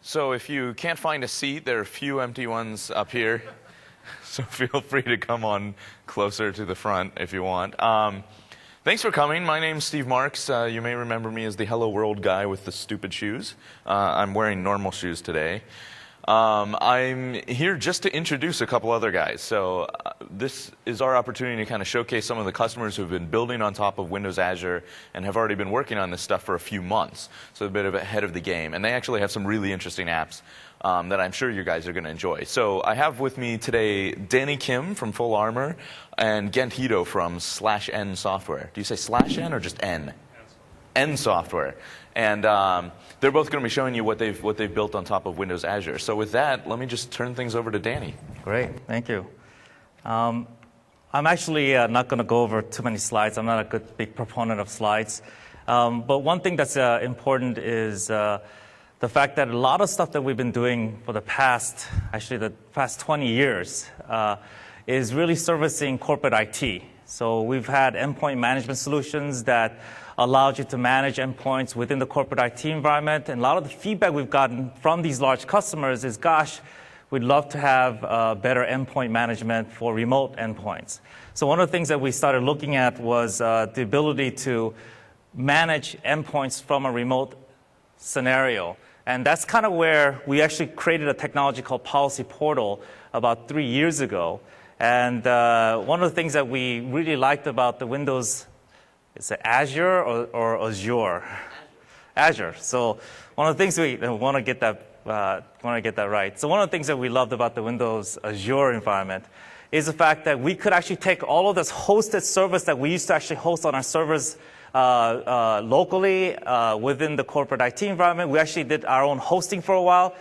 So if you can't find a seat, there are a few empty ones up here. So feel free to come on closer to the front if you want. Thanks for coming. My name's Steve Marks. You may remember me as the Hello World guy with the stupid shoes. I'm wearing normal shoes today. I'm here just to introduce a couple other guys. So this is our opportunity to kind of showcase some of the customers who've been building on top of Windows Azure and have already been working on this stuff for a few months. So a bit of ahead of the game. And they actually have some really interesting apps that I'm sure you guys are going to enjoy. So I have with me today Danny Kim from Full Armor and Gent Hito from /Nsoftware. Do you say /N or just N? Nsoftware. And they're both going to be showing you what they've built on top of Windows Azure. So with that, let me just turn things over to Danny. Great, thank you. I'm actually not going to go over too many slides. I'm not a big proponent of slides. But one thing that's important is the fact that a lot of stuff that we've been doing for the past 20 years is really servicing corporate IT. So we've had endpoint management solutions that allowed you to manage endpoints within the corporate IT environment. And a lot of the feedback we've gotten from these large customers is, gosh, we'd love to have better endpoint management for remote endpoints. So one of the things that we started looking at was the ability to manage endpoints from a remote scenario. And that's kind of where we actually created a technology called Policy Portal about 3 years ago. And one of the things that we really liked about the Windows, is it Azure or Azure? Azure. So one of the things we want to get that right. So one of the things that we loved about the Windows Azure environment is the fact that we could actually take all of this hosted service that we used to actually host on our servers locally within the corporate IT environment. We actually did our own hosting for a while,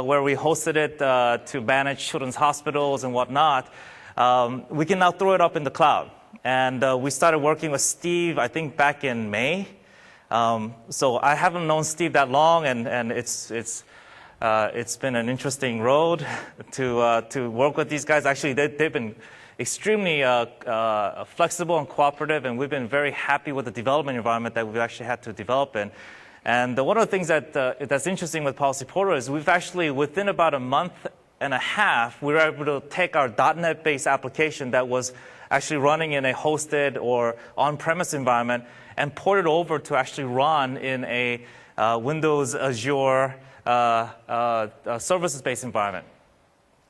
where we hosted it to manage children's hospitals and whatnot. We can now throw it up in the cloud. And we started working with Steve, I think, back in May. So I haven't known Steve that long, and it's been an interesting road to work with these guys. Actually, they've been extremely flexible and cooperative, and we've been very happy with the development environment that we've actually had to develop in. And one of the things that's interesting with Policy Portal is we've actually, within about a month and a half, we were able to take our .NET-based application that was actually running in a hosted or on-premise environment and port it over to actually run in a Windows Azure services-based environment.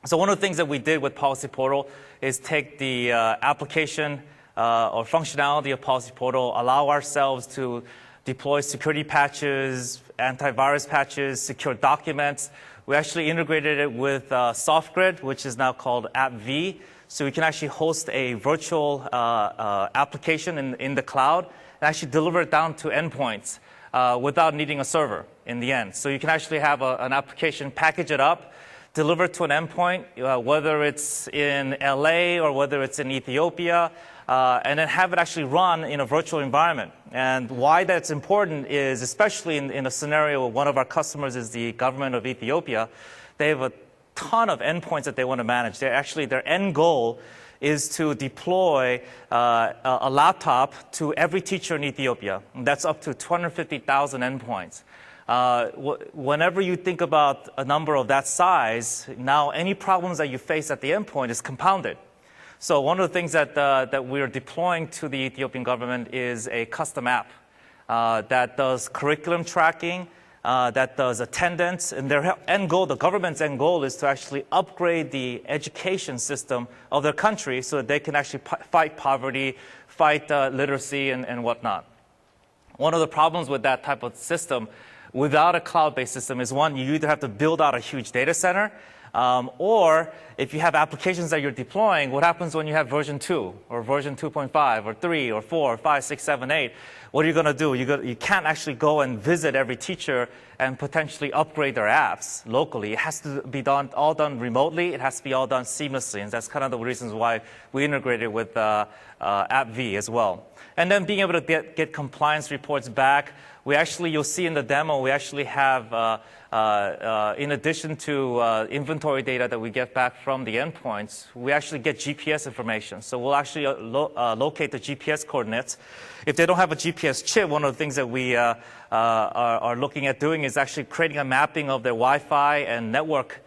So one of the things that we did with Policy Portal is take the application or functionality of Policy Portal, allow ourselves to deploy security patches, antivirus patches, secure documents. We actually integrated it with SoftGrid, which is now called AppV. So we can actually host a virtual application in the cloud and actually deliver it down to endpoints without needing a server in the end. So you can actually have an application, package it up, deliver it to an endpoint, whether it's in LA or whether it's in Ethiopia, and then have it actually run in a virtual environment. And why that's important is, especially in a scenario where one of our customers is the government of Ethiopia, they have a ton of endpoints that they want to manage. Their end goal is to deploy a laptop to every teacher in Ethiopia. And that's up to 250,000 endpoints. Whenever you think about a number of that size, now any problems that you face at the endpoint is compounded. So one of the things that we're deploying to the Ethiopian government is a custom app that does curriculum tracking, that does attendance, and their end goal, the government's end goal, is to actually upgrade the education system of their country so that they can actually fight poverty, fight literacy, and whatnot. One of the problems with that type of system without a cloud-based system is, one, you either have to build out a huge data center, or if you have applications that you're deploying, what happens when you have version 2 or version 2.5 or 3 or 4 or 5, 6, 7, 8? What are you going to do? You can't actually go and visit every teacher and potentially upgrade their apps locally. It has to be all done remotely. It has to be all done seamlessly. And that's kind of the reasons why we integrated with AppV as well. And then being able to get compliance reports back you'll see in the demo, we actually have, in addition to inventory data that we get back from the endpoints, we actually get GPS information. So we'll actually locate the GPS coordinates. If they don't have a GPS chip, one of the things that we are looking at doing is actually creating a mapping of their Wi-Fi and network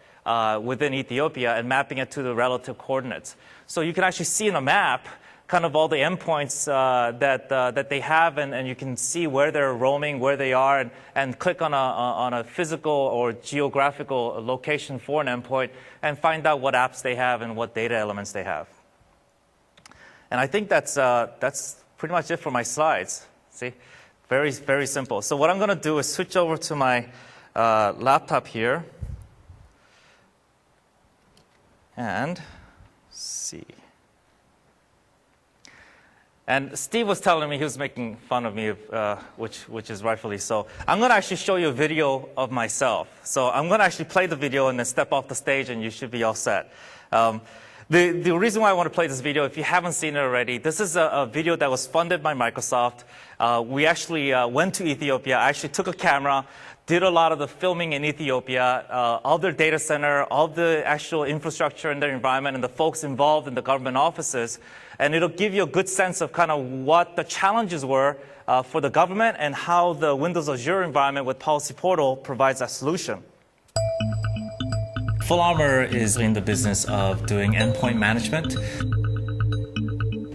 within Ethiopia and mapping it to the relative coordinates. So you can actually see in a map kind of all the endpoints that they have, and you can see where they're roaming, where they are, and click on a physical or geographical location for an endpoint and find out what apps they have and what data elements they have. And I think that's pretty much it for my slides. See, very, very simple. So what I'm going to do is switch over to my laptop here, and see. And Steve was telling me, he was making fun of me, which is rightfully so. I'm going to actually show you a video of myself. So I'm going to actually play the video and then step off the stage, and you should be all set. The reason why I want to play this video, if you haven't seen it already, this is a video that was funded by Microsoft. We actually went to Ethiopia. I actually took a camera, did a lot of the filming in Ethiopia, of their data center, of the actual infrastructure in their environment, and the folks involved in the government offices. And it'll give you a good sense of kind of what the challenges were for the government and how the Windows Azure environment with Policy Portal provides that solution. Full Armor is in the business of doing endpoint management.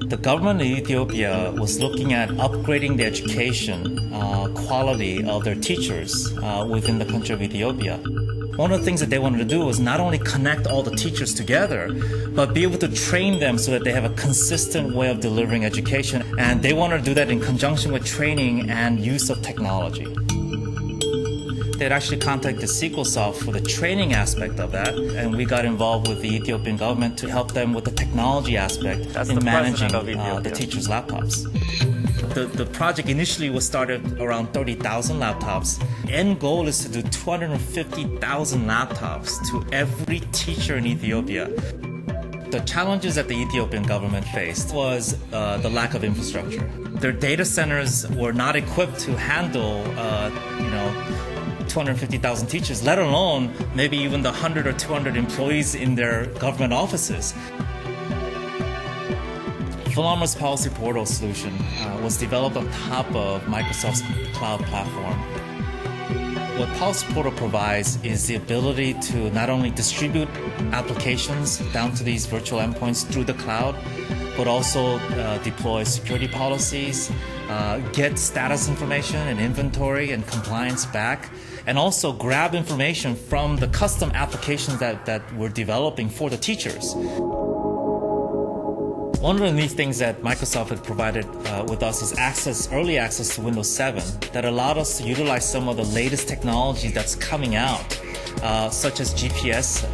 The government in Ethiopia was looking at upgrading the education quality of their teachers within the country of Ethiopia. One of the things that they wanted to do was not only connect all the teachers together, but be able to train them so that they have a consistent way of delivering education. And they wanted to do that in conjunction with training and use of technology. They'd actually contacted SQLsoft for the training aspect of that, and we got involved with the Ethiopian government to help them with the technology aspect in managing the teachers' laptops. The project initially was started around 30,000 laptops. End goal is to do 250,000 laptops to every teacher in Ethiopia. The challenges that the Ethiopian government faced was the lack of infrastructure. Their data centers were not equipped to handle, 250,000 teachers, let alone maybe even the 100 or 200 employees in their government offices. Full Armor's Policy Portal solution was developed on top of Microsoft's cloud platform. What Policy Portal provides is the ability to not only distribute applications down to these virtual endpoints through the cloud, but also deploy security policies, get status information and inventory and compliance back, and also grab information from the custom applications that we're developing for the teachers. One of the neat things that Microsoft had provided with us is early access to Windows 7 that allowed us to utilize some of the latest technology that's coming out, such as GPS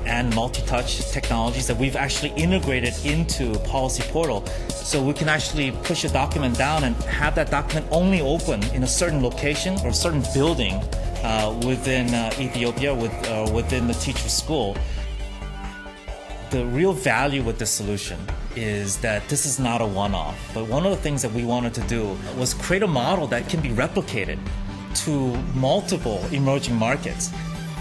and multi-touch technologies that we've actually integrated into Policy Portal. So we can actually push a document down and have that document only open in a certain location or a certain building within Ethiopia, within the teacher's school. The real value with this solution is that this is not a one-off, but one of the things that we wanted to do was create a model that can be replicated to multiple emerging markets.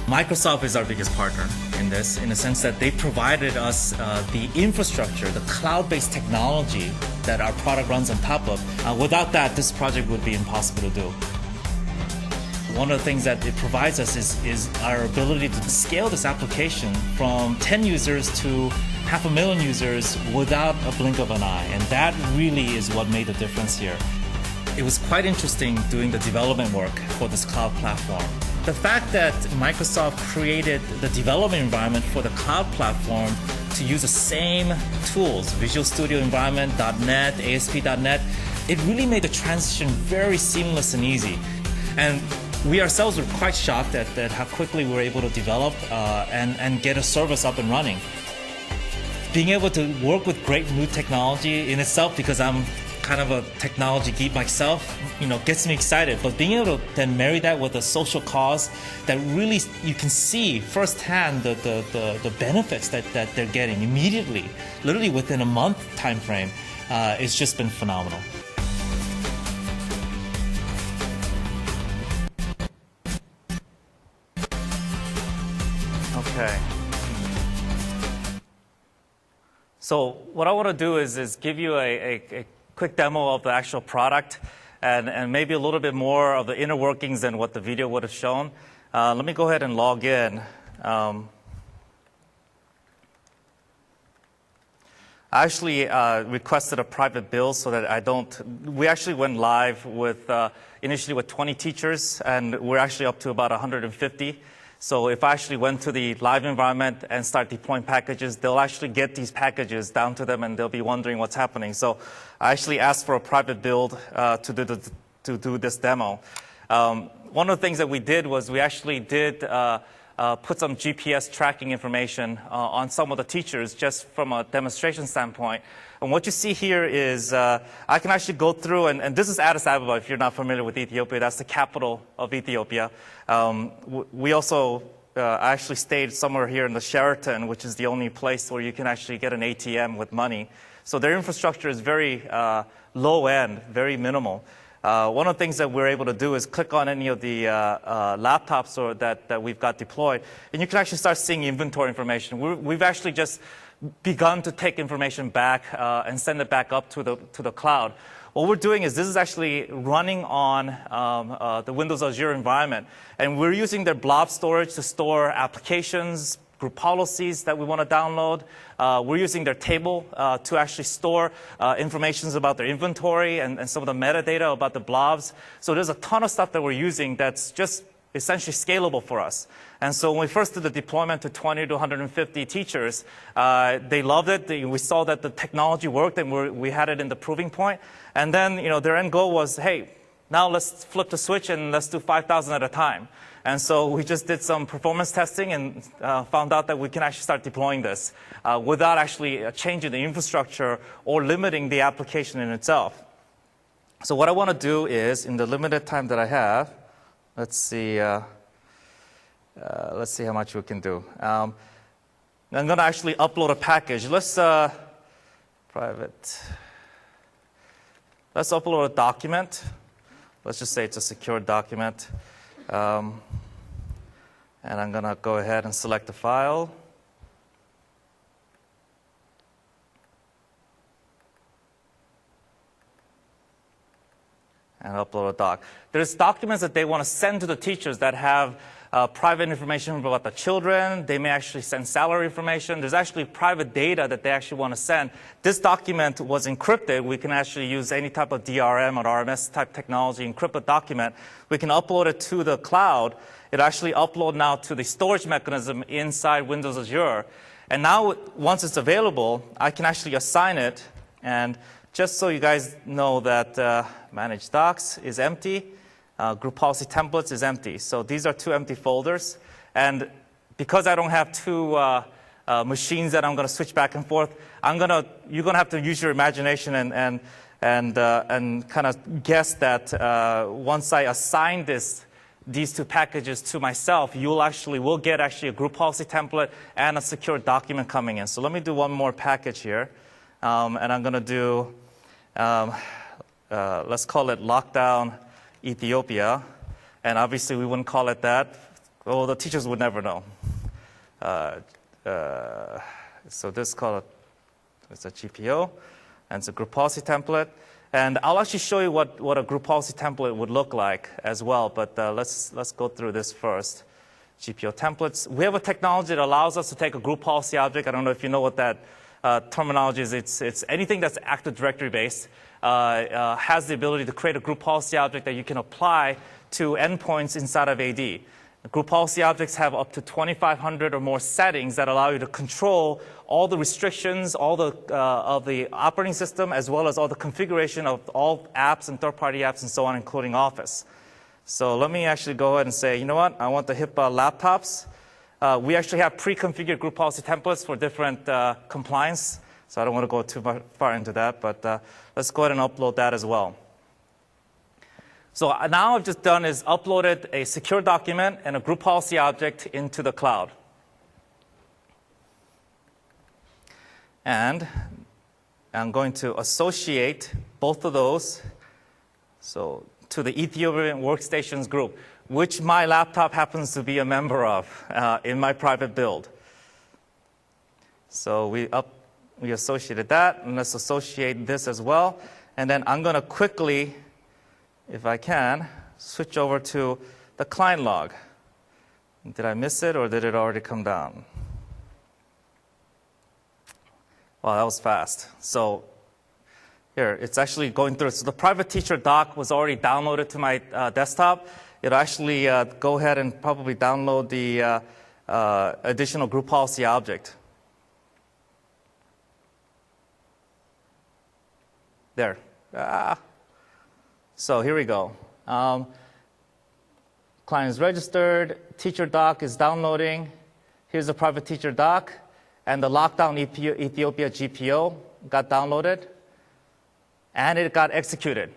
Microsoft is our biggest partner in this, in the sense that they provided us the infrastructure, the cloud-based technology that our product runs on top of. Without that, this project would be impossible to do. One of the things that it provides us is our ability to scale this application from 10 users to 500,000 users without a blink of an eye. And that really is what made the difference here. It was quite interesting doing the development work for this cloud platform. The fact that Microsoft created the development environment for the cloud platform to use the same tools, Visual Studio Environment, .NET, ASP.NET, it really made the transition very seamless and easy. And we ourselves were quite shocked at how quickly we were able to develop and get a service up and running. Being able to work with great new technology in itself, because I'm kind of a technology geek myself, gets me excited. But being able to then marry that with a social cause that really you can see firsthand the benefits that they're getting immediately, literally within a month time frame, it's just been phenomenal. Okay. So what I want to do is give you a quick demo of the actual product and maybe a little bit more of the inner workings than what the video would have shown. Let me go ahead and log in. I actually requested a private build so that I don't. We actually went live with initially with 20 teachers, and we're actually up to about 150. So if I actually went to the live environment and start deploying packages, they'll actually get these packages down to them, and they'll be wondering what's happening. So I actually asked for a private build to do this demo. One of the things that we did was we actually did put some GPS tracking information on some of the teachers just from a demonstration standpoint. And what you see here is I can actually go through, and this is Addis Ababa, if you're not familiar with Ethiopia. That's the capital of Ethiopia. We also I actually stayed somewhere here in the Sheraton, which is the only place where you can actually get an ATM with money. So their infrastructure is very low end, very minimal. One of the things that we're able to do is click on any of the laptops that we've got deployed, and you can actually start seeing inventory information. We've actually just begun to take information back and send it back up to the cloud. What we're doing is this is actually running on the Windows Azure environment, and we're using their blob storage to store applications, group policies that we want to download. We're using their table to actually store information about their inventory and some of the metadata about the blobs. So there's a ton of stuff that we're using that's just essentially scalable for us. And so when we first did the deployment to 20 to 150 teachers, they loved it. We saw that the technology worked, and we had it in the proving point. And then, their end goal was, hey, now let's flip the switch and let's do 5,000 at a time. And so we just did some performance testing and found out that we can actually start deploying this without actually changing the infrastructure or limiting the application in itself. So what I want to do is, in the limited time that I have, let's see how much we can do. I'm going to actually upload a package. Let's upload a document. Let's just say it's a secure document. And I'm going to go ahead and select the file. And upload a doc. There's documents that they want to send to the teachers that have private information about the children. They may actually send salary information. There's actually private data that they actually want to send. This document was encrypted. We can actually use any type of DRM or RMS type technology, encrypt a document. We can upload it to the cloud. It actually uploads now to the storage mechanism inside Windows Azure. And now, once it's available, I can actually assign it. And just so you guys know that Manage Docs is empty, Group Policy Templates is empty. So these are two empty folders. And because I don't have two machines that I'm going to switch back and forth, you're going to have to use your imagination and kind of guess that once I assign these two packages to myself, we'll get actually a group policy template and a secure document coming in. So let me do one more package here. And I'm going to do, let's call it Lockdown Ethiopia. And obviously we wouldn't call it that. Well, the teachers would never know. So this it's a GPO, and it's a group policy template. And I'll actually show you what a group policy template would look like as well. But let's go through this first. GPO templates. We have a technology that allows us to take a group policy object. I don't know if you know what that terminology is. It's anything that's Active Directory based has the ability to create a group policy object that you can apply to endpoints inside of AD. Group policy objects have up to 2,500 or more settings that allow you to control all the restrictions, all of the operating system, as well as all the configuration of all apps and third-party apps and so on, including Office. So let me actually go ahead and say, you know what? I want the HIPAA laptops. We actually have pre-configured group policy templates for different compliance. So I don't want to go too far into that, but let's go ahead and upload that as well. So now I've just done is uploaded a secure document and a group policy object into the cloud. And I'm going to associate both of those to the Ethiopian Workstations group. which my laptop happens to be a member of in my private build. So we associated that, and let's associate this as well. And then I'm going to quickly, if I can, switch over to the client log. Did I miss it, or did it already come down? Wow, that was fast. So here, it's actually going through. So the private teacher doc was already downloaded to my desktop. It'll actually go ahead and probably download the additional group policy object. There. So here we go. Client is registered. Teacher doc is downloading. Here's the private teacher doc. And the lockdown Ethiopia GPO got downloaded. And it got executed.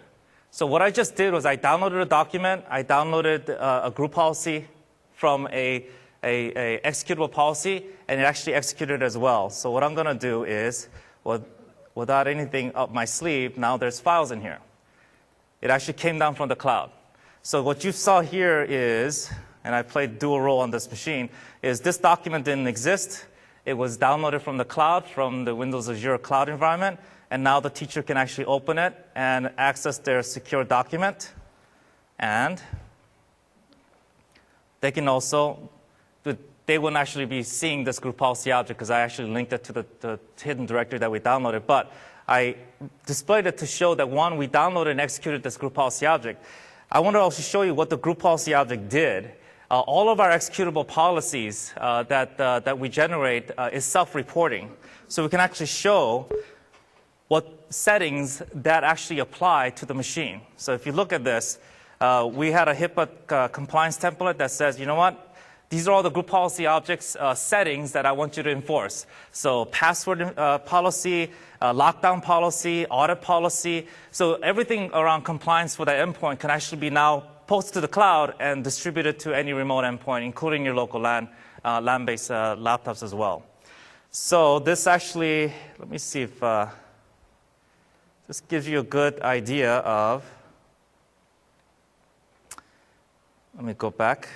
So what I just did was I downloaded a document. I downloaded a group policy from a executable policy, and it actually executed as well. So what I'm going to do is, without anything up my sleeve, now there's files in here. It actually came down from the cloud. So what you saw here is, and I played dual role on this machine, is this document didn't exist. It was downloaded from the cloud, from the Windows Azure cloud environment, and now the teacher can actually open it and access their secure document. And they can also, they wouldn't actually be seeing this group policy object because I actually linked it to the hidden directory that we downloaded. But I displayed it to show that, one, we downloaded and executed this group policy object. I want to also show you what the group policy object did. All of our executable policies that we generate is self-reporting. So we can actually show what settings that actually apply to the machine. So if you look at this, we had a HIPAA compliance template that says, you know what? These are all the group policy objects settings that I want you to enforce. So password policy, lockdown policy, audit policy. So everything around compliance for that endpoint can actually be now posted to the cloud and distributed to any remote endpoint, including your local LAN-based laptops as well. So this actually, let me see if this gives you a good idea of, let me go back.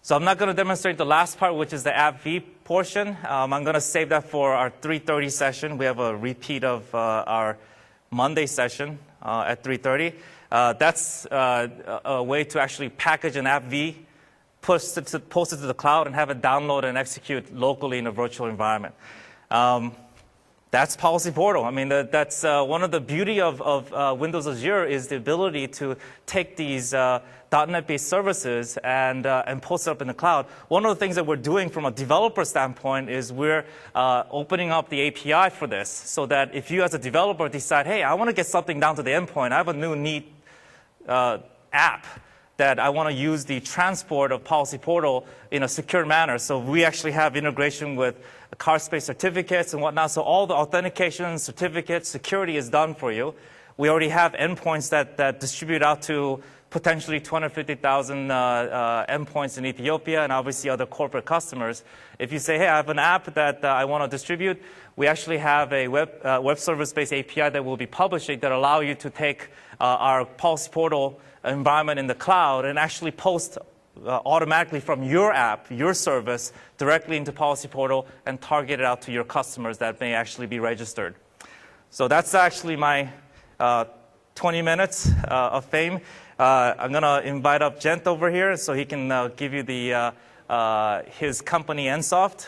So I'm not going to demonstrate the last part, which is the app V portion. I'm going to save that for our 3:30 session. We have a repeat of our Monday session at 3:30. That's a way to actually package an app V, post it to the cloud, and have it download and execute locally in a virtual environment. That's Policy Portal. I mean, that's one of the beauty of Windows Azure is the ability to take these .NET-based services and post it up in the cloud. One of the things that we're doing from a developer standpoint is we're opening up the API for this so that if you as a developer decide, hey, I want to get something down to the endpoint, I have a new neat app that I want to use the transport of Policy Portal in a secure manner. So we actually have integration with card space certificates and whatnot. So all the authentication, certificates, security is done for you. We already have endpoints that distribute out to potentially 250,000 endpoints in Ethiopia and obviously other corporate customers. If you say, hey, I have an app that I want to distribute, we actually have a web service-based API that we'll be publishing that allow you to take our Policy Portal environment in the cloud and actually post automatically from your app, your service, directly into Policy Portal and target it out to your customers that may actually be registered. So that's actually my 20 minutes of fame. I'm going to invite up Gent over here so he can give you the his company Nsoft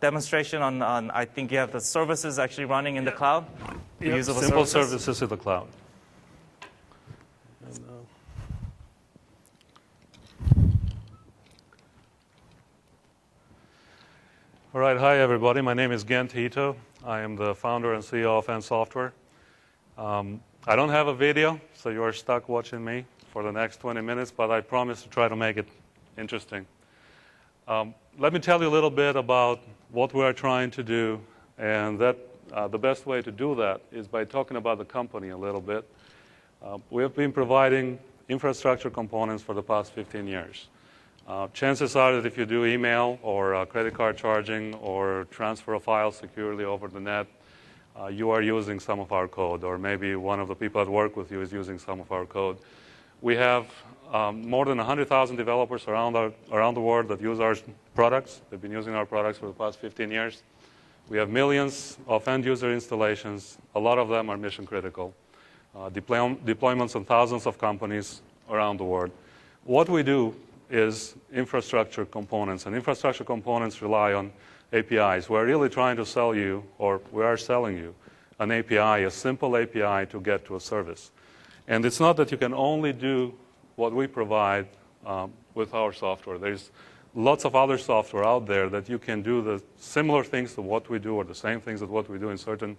demonstration on I think you have the services actually running in the cloud. Yep. Simple services in the cloud. All right, hi everybody. My name is Gent Hito. I am the founder and CEO of Nsoftware. I don't have a video, so you are stuck watching me for the next 20 minutes, but I promise to try to make it interesting. Let me tell you a little bit about what we are trying to do, and that the best way to do that is by talking about the company a little bit. We have been providing infrastructure components for the past 15 years. Chances are that if you do email or credit card charging or transfer of files securely over the net, you are using some of our code, or maybe one of the people that work with you is using some of our code. We have more than 100,000 developers around the world that use our products. They've been using our products for the past 15 years. We have millions of end-user installations. A lot of them are mission-critical. Deployments on thousands of companies around the world. What we do is infrastructure components, and infrastructure components rely on APIs. We're really trying to sell you, or we are selling you, an API, a simple API to get to a service. And it's not that you can only do what we provide with our software. There's lots of other software out there that you can do the similar things to what we do, or the same things that what we do in certain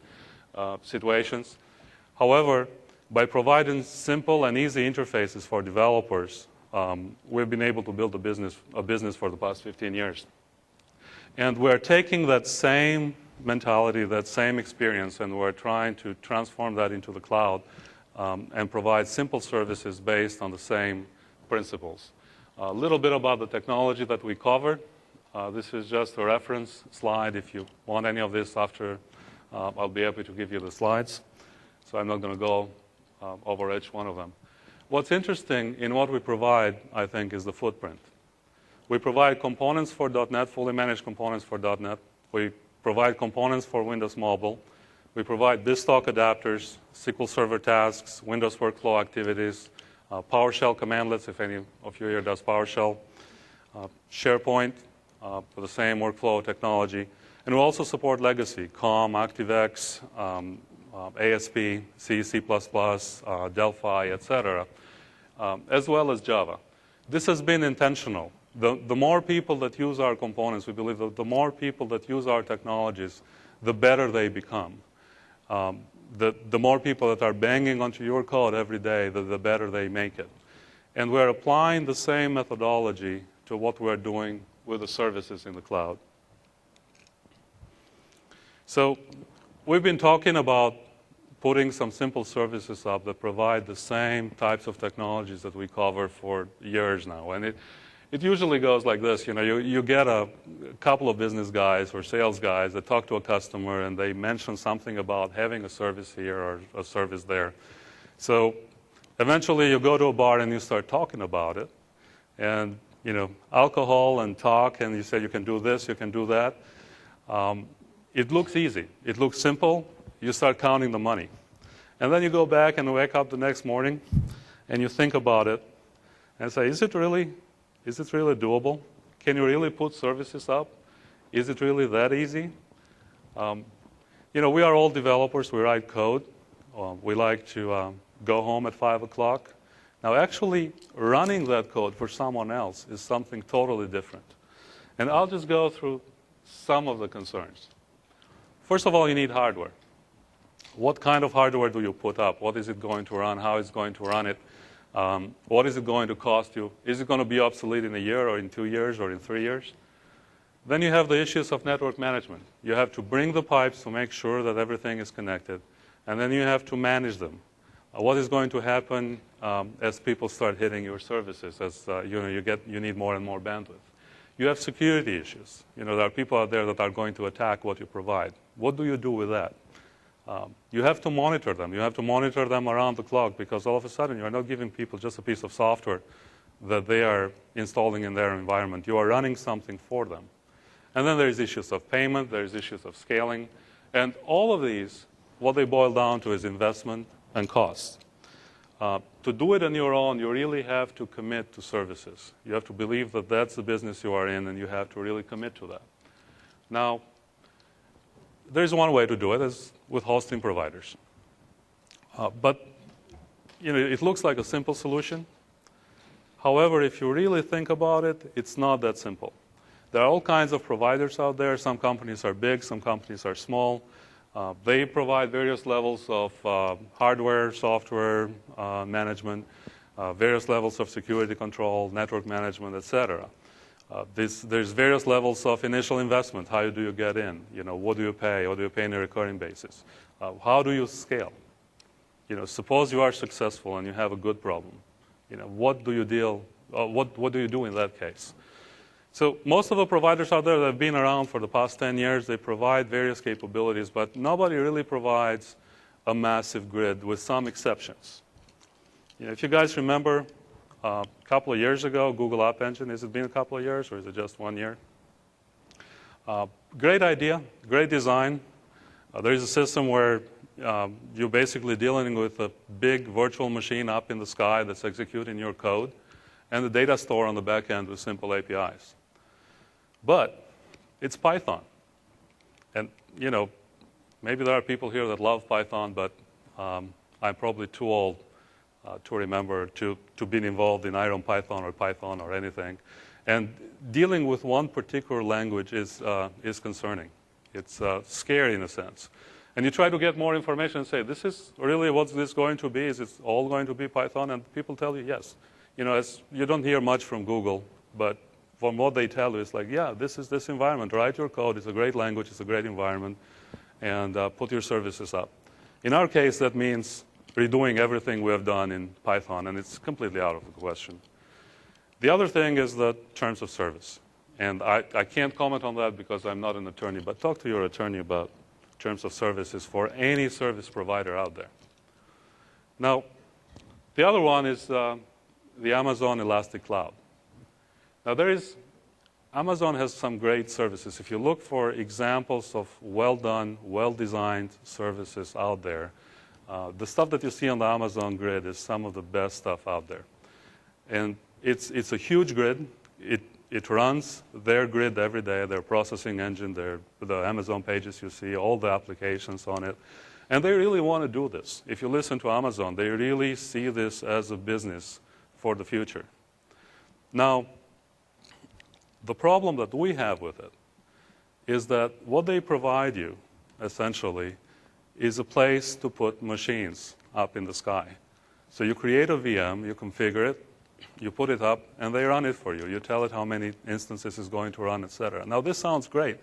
situations. However, by providing simple and easy interfaces for developers, we've been able to build a business for the past 15 years. And we're taking that same mentality, that same experience, and we're trying to transform that into the cloud and provide simple services based on the same principles. A little bit about the technology that we covered. This is just a reference slide. If you want any of this after, I'll be happy to give you the slides. So I'm not going to go over each one of them. What's interesting in what we provide, I think, is the footprint. We provide components for .NET, fully managed components for .NET. We provide components for Windows Mobile. We provide BizTalk adapters, SQL Server tasks, Windows workflow activities, PowerShell commandlets, if any of you here does PowerShell, SharePoint for the same workflow technology. And we also support legacy, COM, ActiveX, ASP, C, C++, Delphi, etc., as well as Java. This has been intentional. The more people that use our components, we believe that the more people that use our technologies, the better they become. The more people that are banging onto your code every day, the better they make it. And we're applying the same methodology to what we're doing with the services in the cloud. So we've been talking about putting some simple services up that provide the same types of technologies that we cover for years now. And it usually goes like this. You get a couple of business guys or sales guys that talk to a customer, and they mention something about having a service here or a service there. So eventually you go to a bar and you start talking about it. And, alcohol and talk, and you say you can do this, you can do that. It looks easy. It looks simple. You start counting the money. And then you go back and wake up the next morning, and you think about it and say, is it really doable? Can you really put services up? Is it really that easy? We are all developers. We write code. We like to go home at 5 o'clock. Now, actually running that code for someone else is something totally different. And I'll just go through some of the concerns. First of all, you need hardware. What kind of hardware do you put up? What is it going to run? How is it going to run it? What is it going to cost you? Is it going to be obsolete in a year or in 2 years or in 3 years? Then you have the issues of network management. You have to bring the pipes to make sure that everything is connected. And then you have to manage them. What is going to happen as people start hitting your services, as you need more and more bandwidth? You have security issues. There are people out there that are going to attack what you provide. What do you do with that? You have to monitor them. You have to monitor them around the clock, because all of a sudden you're not giving people just a piece of software that they are installing in their environment. You are running something for them. And then there's issues of payment. There's issues of scaling. And all of these, what they boil down to is investment and cost. To do it on your own, you really have to commit to services. You have to believe that that's the business you are in, and you have to really commit to that. Now, there's one way to do it, is with hosting providers. But it looks like a simple solution. However, if you really think about it, it's not that simple. There are all kinds of providers out there. Some companies are big, some companies are small. They provide various levels of hardware, software management, various levels of security control, network management, etc. There's various levels of initial investment. How do you get in? What do you pay? What do you pay on a recurring basis? How do you scale? Suppose you are successful and you have a good problem. What do you do in that case? So most of the providers out there that have been around for the past 10 years, they provide various capabilities, but nobody really provides a massive grid with some exceptions. If you guys remember, a couple of years ago, Google App Engine, has it been a couple of years or is it just 1 year? Great idea, great design. There is a system where you're basically dealing with a big virtual machine up in the sky that's executing your code, and the data store on the back end with simple APIs. But it's Python. And, maybe there are people here that love Python, but I'm probably too old to remember to be involved in IronPython or Python or anything. And dealing with one particular language is concerning. It's scary in a sense. And you try to get more information and say, this is really what's this going to be? Is it all going to be Python? And people tell you yes. You don't hear much from Google, but from what they tell you, it's like, yeah, this is this environment. Write your code. It's a great language. It's a great environment. And put your services up. In our case, that means redoing everything we have done in Python, and it's completely out of the question. The other thing is the terms of service. And I can't comment on that because I'm not an attorney, but talk to your attorney about terms of services for any service provider out there. Now, the other one is the Amazon Elastic Cloud. Now, Amazon has some great services. If you look for examples of well-done, well-designed services out there, the stuff that you see on the Amazon grid is some of the best stuff out there. And it's a huge grid. It runs their grid every day, their processing engine, the Amazon pages you see, all the applications on it. And they really want to do this. If you listen to Amazon, they really see this as a business for the future. Now, the problem that we have with it is that what they provide you, essentially, is a place to put machines up in the sky. So you create a VM, you configure it, you put it up, and they run it for you. You tell it how many instances it's going to run, etc. Now, this sounds great,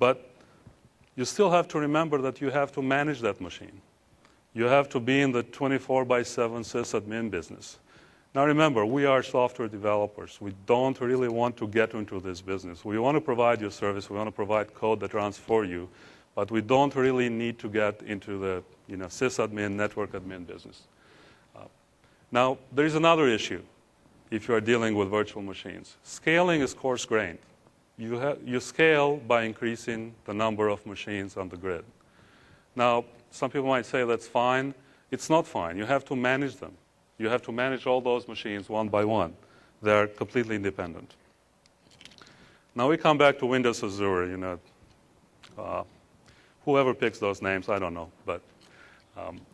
but you still have to remember that you have to manage that machine. You have to be in the 24/7 sysadmin business. Now, remember, we are software developers. We don't really want to get into this business. We want to provide you service. We want to provide code that runs for you, but we don't really need to get into the sysadmin, network admin business. Now, there is another issue if you are dealing with virtual machines. Scaling is coarse-grained. You scale by increasing the number of machines on the grid. Now, some people might say that's fine. It's not fine. You have to manage them. You have to manage all those machines one by one. They're completely independent. Now we come back to Windows Azure. Whoever picks those names, I don't know, but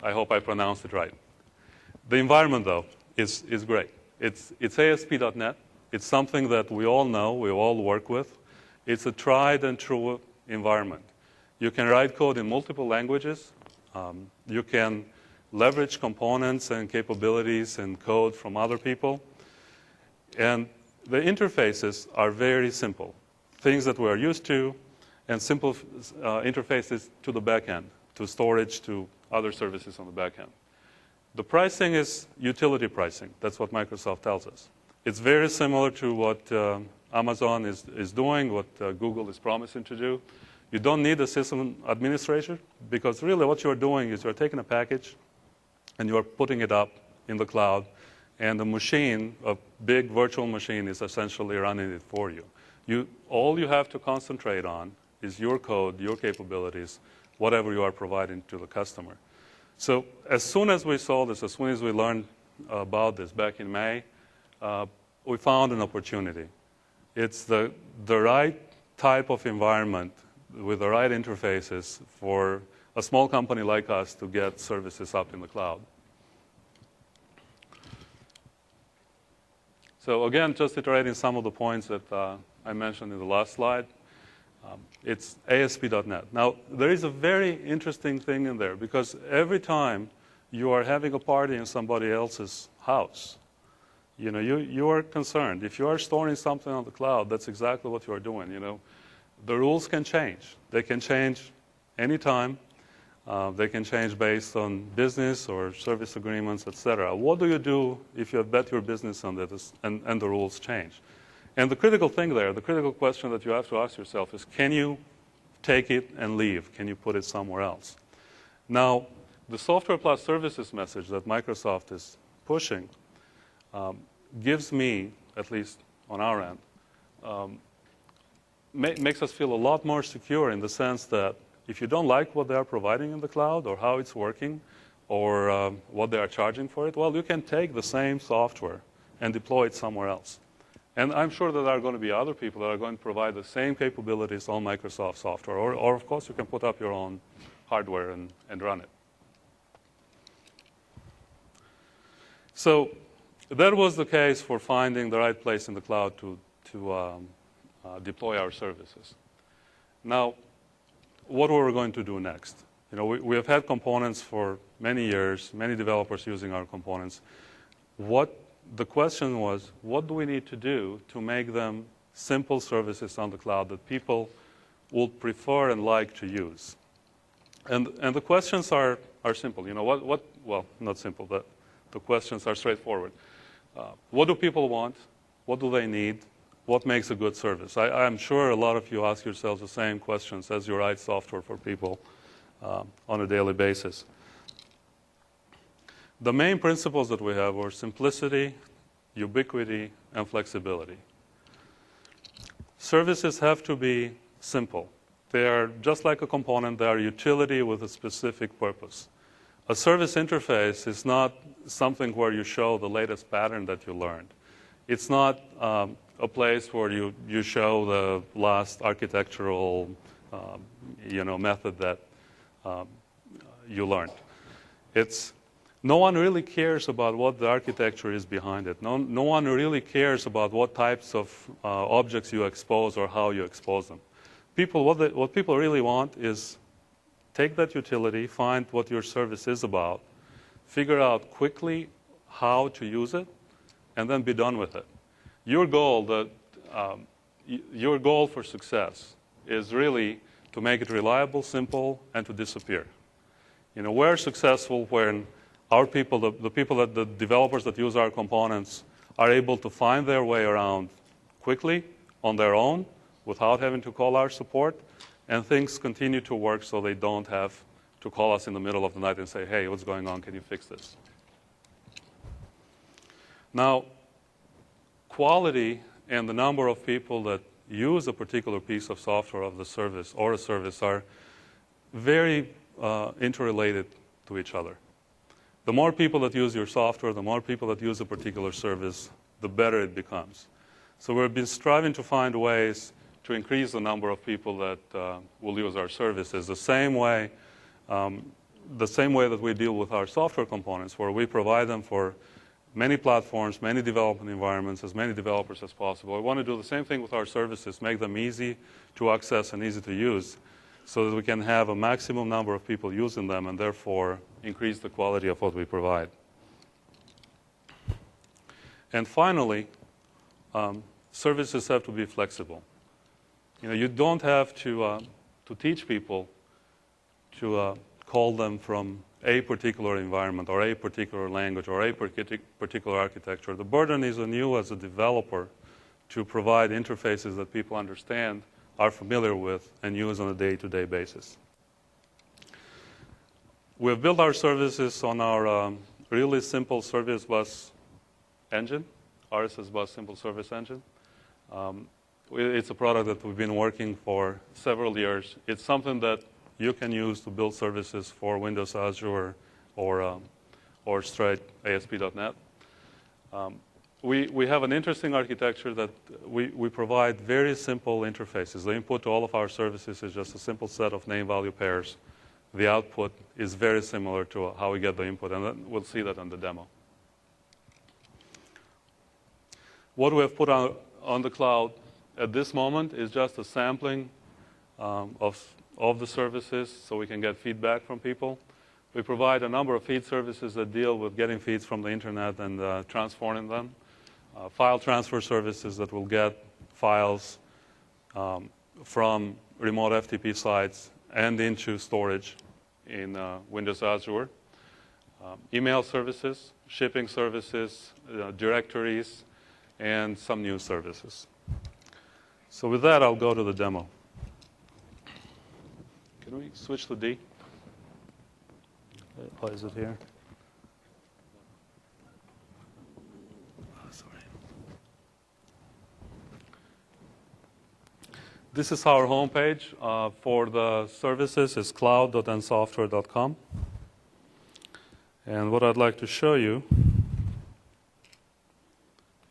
I hope I pronounced it right. The environment, though, is great. It's ASP.NET. It's something that we all know, we all work with. It's a tried and true environment. You can write code in multiple languages. You can leverage components and capabilities and code from other people. And the interfaces are very simple, things that we're used to, and simple interfaces to the back end, to storage, to other services on the back end. The pricing is utility pricing. That's what Microsoft tells us. It's very similar to what Amazon is doing, what Google is promising to do. You don't need a system administrator because really what you're doing is you're taking a package and you're putting it up in the cloud, and the machine, a big virtual machine, is essentially running it for you. All you have to concentrate on is your code, your capabilities, whatever you are providing to the customer. So as soon as we saw this, as soon as we learned about this back in May, we found an opportunity. It's the right type of environment with the right interfaces for a small company like us to get services up in the cloud. So again, just iterating some of the points that I mentioned in the last slide. It's ASP.NET. Now, there is a very interesting thing in there because every time you are having a party in somebody else's house, you are concerned. If you are storing something on the cloud, that's exactly what you are doing. The rules can change. They can change anytime. They can change based on business or service agreements, etc. What do you do if you have bet your business on this and the rules change? And the critical thing there, the critical question that you have to ask yourself is, can you take it and leave? Can you put it somewhere else? Now, the software plus services message that Microsoft is pushing gives me, at least on our end, makes us feel a lot more secure in the sense that if you don't like what they are providing in the cloud or how it's working or what they are charging for it, well, you can take the same software and deploy it somewhere else. And I'm sure that there are going to be other people that are going to provide the same capabilities on Microsoft software. Or of course, you can put up your own hardware and run it. So that was the case for finding the right place in the cloud to deploy our services. Now, what were we going to do next? You know, we have had components for many years, many developers using our components. The question was, what do we need to do to make them simple services on the cloud that people will prefer and like to use? And the questions are simple. You know, well, not simple, but the questions are straightforward. What do people want? What do they need? What makes a good service? I'm sure a lot of you ask yourselves the same questions as you write software for people on a daily basis. The main principles that we have are simplicity, ubiquity, and flexibility. Services have to be simple. They are just like a component. They are utility with a specific purpose. A service interface is not something where you show the latest pattern that you learned. It's not a place where you show the last architectural method that you learned. No one really cares about what the architecture is behind it. No one really cares about what types of objects you expose or how you expose them. What people really want is take that utility, find what your service is about, figure out quickly how to use it, and then be done with it. Your goal for success is really to make it reliable, simple, and to disappear. You know, we're successful when our people, the developers that use our components, are able to find their way around quickly on their own without having to call our support, and things continue to work so they don't have to call us in the middle of the night and say, hey, what's going on? Can you fix this? Now, quality and the number of people that use a particular piece of software of the service or a service are very interrelated to each other. The more people that use your software, the more people that use a particular service, the better it becomes. So we've been striving to find ways to increase the number of people that will use our services the same way that we deal with our software components, where we provide them for many platforms, many development environments, as many developers as possible. We want to do the same thing with our services, make them easy to access and easy to use, so that we can have a maximum number of people using them and therefore increase the quality of what we provide. And finally, services have to be flexible. You know, you don't have to teach people to call them from a particular environment or a particular language or a particular architecture. The burden is on you as a developer to provide interfaces that people understand, are familiar with, and use on a day-to-day basis. We've built our services on our really simple service bus engine, RSS Bus Simple Service Engine. It's a product that we've been working for several years. It's something that you can use to build services for Windows, Azure, or straight ASP.NET. We have an interesting architecture that we provide very simple interfaces. The input to all of our services is just a simple set of name-value pairs. The output is very similar to how we get the input, and we'll see that on the demo. What we have put on the cloud at this moment is just a sampling of the services so we can get feedback from people. We provide a number of feed services that deal with getting feeds from the internet and transforming them. File transfer services that will get files from remote FTP sites and into storage in Windows Azure. Email services, shipping services, directories, and some news services. So with that, I'll go to the demo. Can we switch to D? Oh, is it here? Oh, sorry. This is our homepage for the services. It's cloud.nsoftware.com. And what I'd like to show you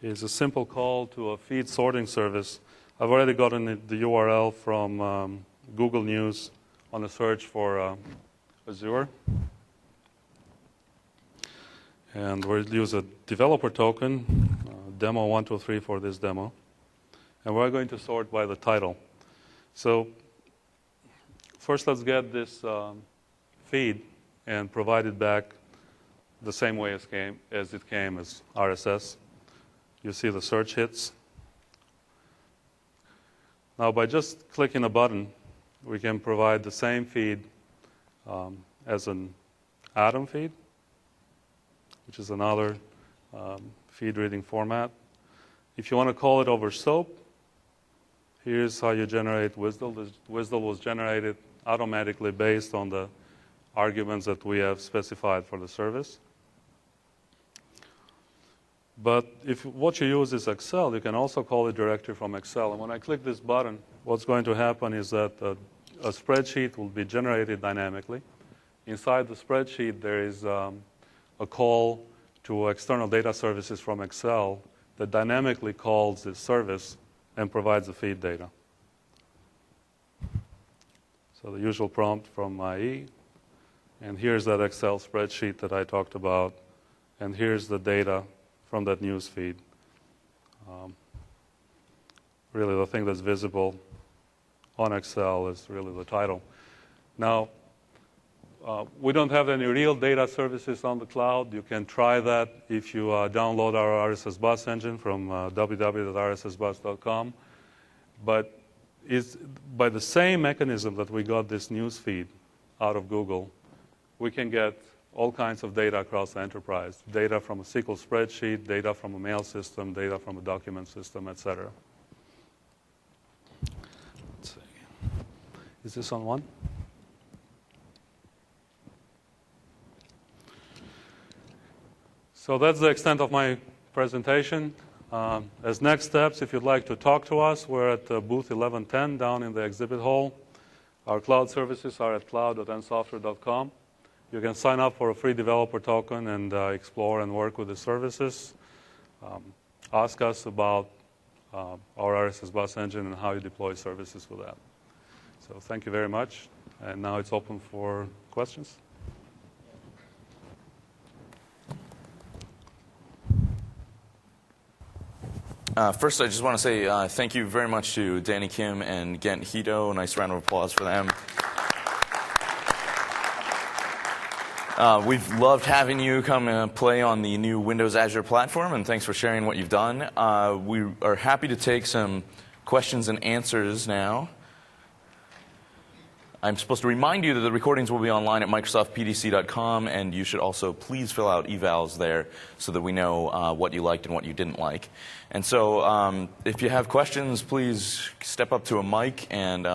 is a simple call to a feed sorting service. I've already gotten the URL from Google News on a search for Azure. And we'll use a developer token, demo 123 for this demo. And we're going to sort by the title. So first let's get this feed and provide it back the same way as it came as RSS. You see the search hits. Now by just clicking a button, we can provide the same feed as an Atom feed, which is another feed reading format. If you want to call it over SOAP, here's how you generate WSDL. This WSDL was generated automatically based on the arguments that we have specified for the service. But if what you use is Excel, you can also call it directly from Excel. And when I click this button, what's going to happen is that a spreadsheet will be generated dynamically. Inside the spreadsheet, there is a call to external data services from Excel that dynamically calls this service and provides the feed data. So the usual prompt from IE. And here's that Excel spreadsheet that I talked about. And here's the data from that news feed. Really, the thing that's visible on Excel is really the title. Now, we don't have any real data services on the cloud. You can try that if you download our RSS bus engine from www.rssbus.com. But it's by the same mechanism that we got this news feed out of Google, we can get all kinds of data across the enterprise. Data from a SQL spreadsheet, data from a mail system, data from a document system, etc. Let's see. Is this on one? So that's the extent of my presentation. As next steps, if you'd like to talk to us, we're at booth 1110 down in the exhibit hall. Our cloud services are at cloud.nsoftware.com. You can sign up for a free developer token and explore and work with the services. Ask us about our RSS bus engine and how you deploy services with that. So thank you very much. And now it's open for questions. First, I just want to say thank you very much to Danny Kim and Gent Hito. A nice round of applause for them. We've loved having you come and play on the new Windows Azure platform, and thanks for sharing what you've done. We are happy to take some questions and answers now. I'm supposed to remind you that the recordings will be online at microsoftpdc.com, and you should also please fill out evals there so that we know what you liked and what you didn't like. And so if you have questions, please step up to a mic, and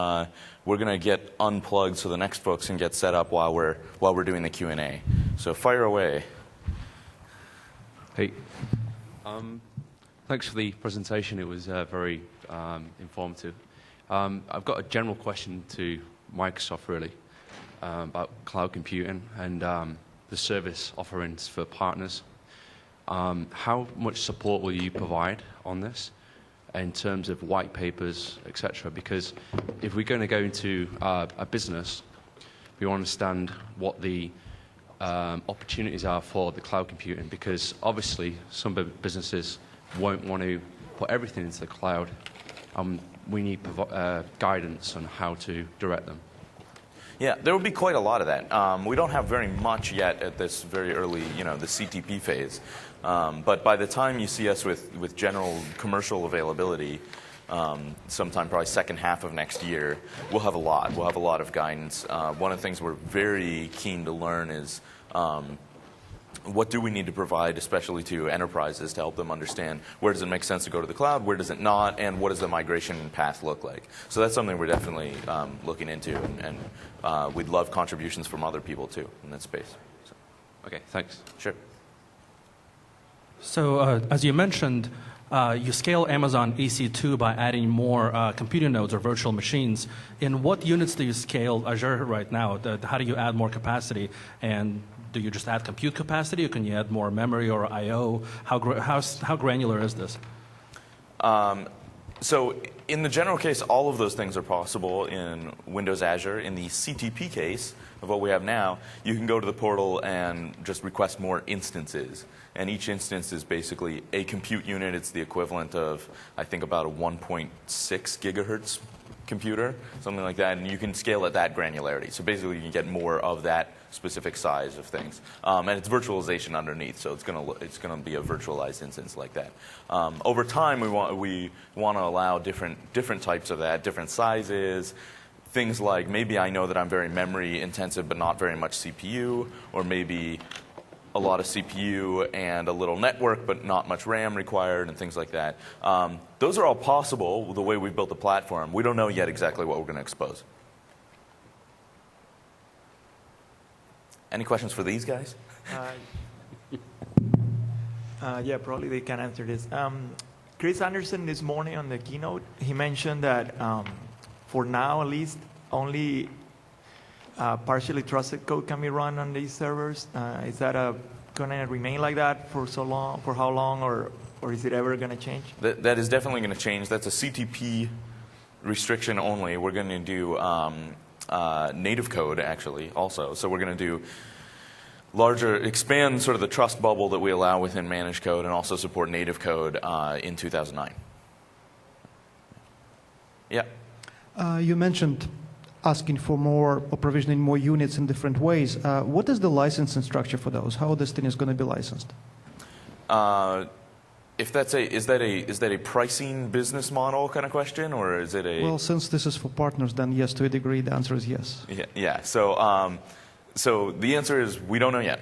we're going to get unplugged so the next folks can get set up while we're doing the Q&A. So fire away. Hey. Thanks for the presentation. It was very informative. I've got a general question to Microsoft, really, about cloud computing and the service offerings for partners. How much support will you provide on this in terms of white papers, etc.? Because if we're going to go into a business, we want to understand what the opportunities are for the cloud computing, because obviously some businesses won't want to put everything into the cloud. We need guidance on how to direct them. Yeah, there will be quite a lot of that. We don't have very much yet at this very early, the CTP phase. But by the time you see us with general commercial availability, sometime probably second half of next year, we'll have a lot. We'll have a lot of guidance. One of the things we're very keen to learn is what do we need to provide, especially to enterprises, to help them understand where does it make sense to go to the cloud, where does it not, and what does the migration path look like. So that's something we're definitely looking into, and we'd love contributions from other people too in that space. So. Okay, thanks. Sure. So as you mentioned, you scale Amazon EC2 by adding more computing nodes or virtual machines. In what units do you scale Azure right now? How do you add more capacity? And do you just add compute capacity, or can you add more memory or I/O? How granular is this? So in the general case, all of those things are possible in Windows Azure. In the CTP case of what we have now, you can go to the portal and just request more instances. And each instance is basically a compute unit. It's the equivalent of, I think, about a 1.6 gigahertz computer, something like that. And you can scale at that granularity. So basically, you can get more of that specific size of things. And it's virtualization underneath, so it's going to be a virtualized instance like that. Over time, we want to allow different types of that, different sizes. Things like maybe I know that I'm very memory intensive, but not very much CPU, or maybe a lot of CPU and a little network, but not much RAM required, and things like that. Those are all possible the way we've built the platform. We don't know yet exactly what we're going to expose. Any questions for these guys? Yeah, probably they can answer this. Chris Anderson this morning on the keynote, he mentioned that for now at least, only partially trusted code can be run on these servers. Is that going to remain like that for so long? For how long, or is it ever going to change? That is definitely going to change. That's a CTP restriction only. We're going to do native code actually also. So we're going to do expand sort of the trust bubble that we allow within managed code, and also support native code in 2009. Yeah. You mentioned asking for more or provisioning more units in different ways. What is the licensing structure for those? How this thing is going to be licensed? If that's is that a pricing business model kind of question, or is it a? Well, since this is for partners, then yes, to a degree, the answer is yes. Yeah. So the answer is we don't know yet.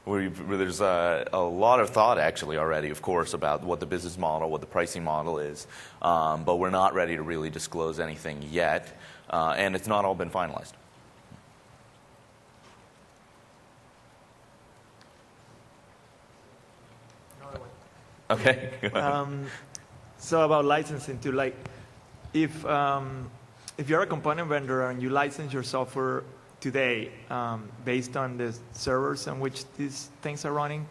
There's a lot of thought actually already, of course, about what the business model, what the pricing model is, but we're not ready to really disclose anything yet, and it's not all been finalized. Okay. So about licensing too, like if you're a component vendor and you license your software today based on the servers on which these things are running,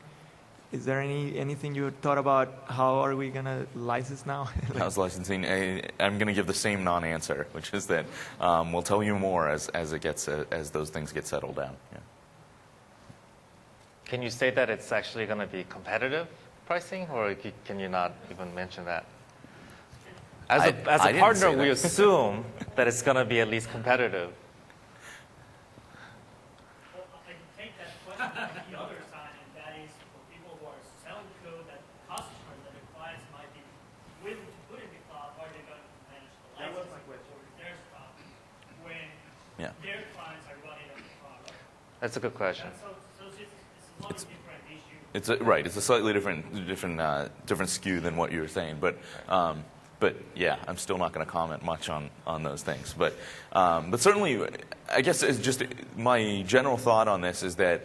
is there anything you thought about how are we going to license now? How's licensing? I'm going to give the same non-answer, which is that we'll tell you more as those things get settled down. Yeah. Can you say that it's actually going to be competitive pricing, or can you not even mention that? As a partner, we assume that it's going to be at least competitive. Well, I can take that question to the other side, and that is for people who are selling code that customers, that the clients might be willing to put in the cloud, are they going to manage the license? That was my question. Or their stuff when their clients are running on the cloud? That's a good question. So it's a lot of different issues. It's a slightly different skew than what you were saying, but yeah, I'm still not going to comment much on those things. But certainly, I guess it's just my general thought on this is that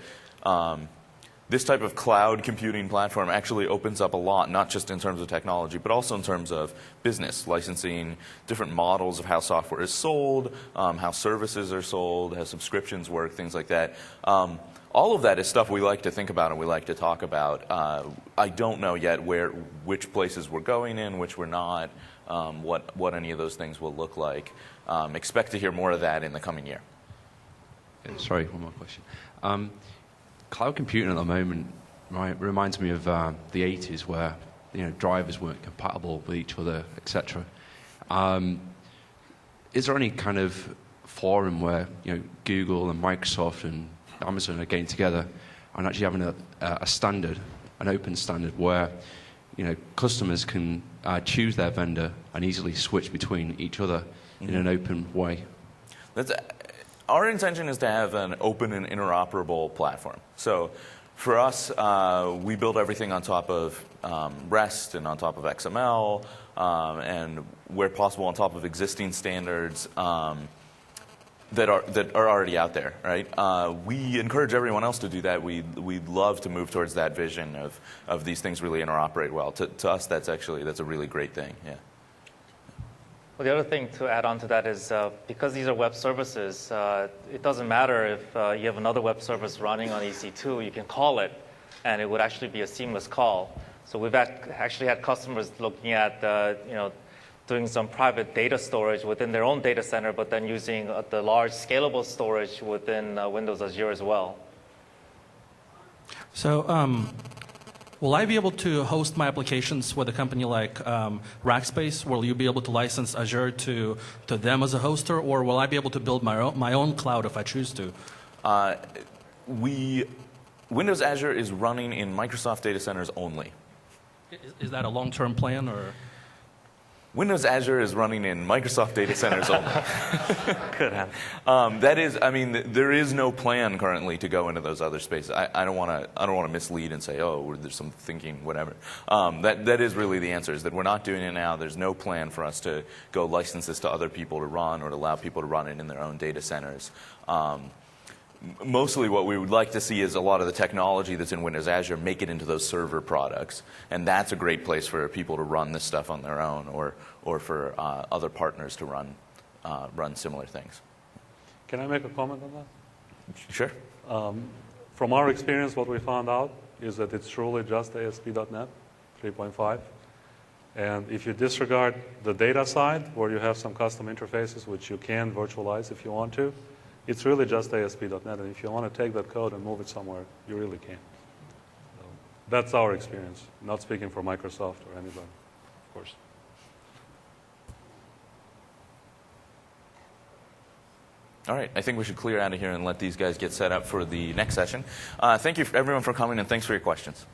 this type of cloud computing platform actually opens up a lot, not just in terms of technology, but also in terms of business, licensing, different models of how software is sold, how services are sold, how subscriptions work, things like that. All of that is stuff we like to think about and we like to talk about. I don't know yet which places we're going in, which we're not, what any of those things will look like. Expect to hear more of that in the coming year. Sorry, one more question. Cloud computing at the moment reminds me of the 80s, where drivers weren't compatible with each other, etc. Is there any kind of forum where Google and Microsoft and Amazon are getting together and actually having a standard, an open standard, where customers can choose their vendor and easily switch between each other in an open way? Our intention is to have an open and interoperable platform. So For us, we build everything on top of REST and on top of XML, and where possible on top of existing standards that are already out there. Right? We encourage everyone else to do that. We'd love to move towards that vision of these things really interoperate well. To us, that's a really great thing. Yeah. Well, the other thing to add on to that is because these are web services, it doesn't matter if you have another web service running on EC2, you can call it, and it would actually be a seamless call. So we've actually had customers looking at doing some private data storage within their own data center, but then using the large scalable storage within Windows Azure as well. So will I be able to host my applications with a company like Rackspace? Will you be able to license Azure to them as a hoster, or will I be able to build my own cloud if I choose to? Windows Azure is running in Microsoft data centers only. Is that a long-term plan, or? Windows Azure is running in Microsoft data centers only. Good hand. That is, I mean, there is no plan currently to go into those other spaces. I don't want to mislead and say, oh, there's some thinking, whatever. That is really the answer, is that we're not doing it now. There's no plan for us to go license this to other people to run or to allow people to run it in their own data centers. Mostly what we would like to see is a lot of the technology that's in Windows Azure make it into those server products. And that's a great place for people to run this stuff on their own, or for other partners to run similar things. Can I make a comment on that? Sure. From our experience, what we found out is that it's truly just ASP.NET 3.5. And if you disregard the data side, where you have some custom interfaces which you can virtualize if you want to, it's really just ASP.NET, and if you want to take that code and move it somewhere, you really can. So that's our experience, not speaking for Microsoft or anybody, of course. All right, I think we should clear out of here and let these guys get set up for the next session. Thank you everyone for coming, and thanks for your questions.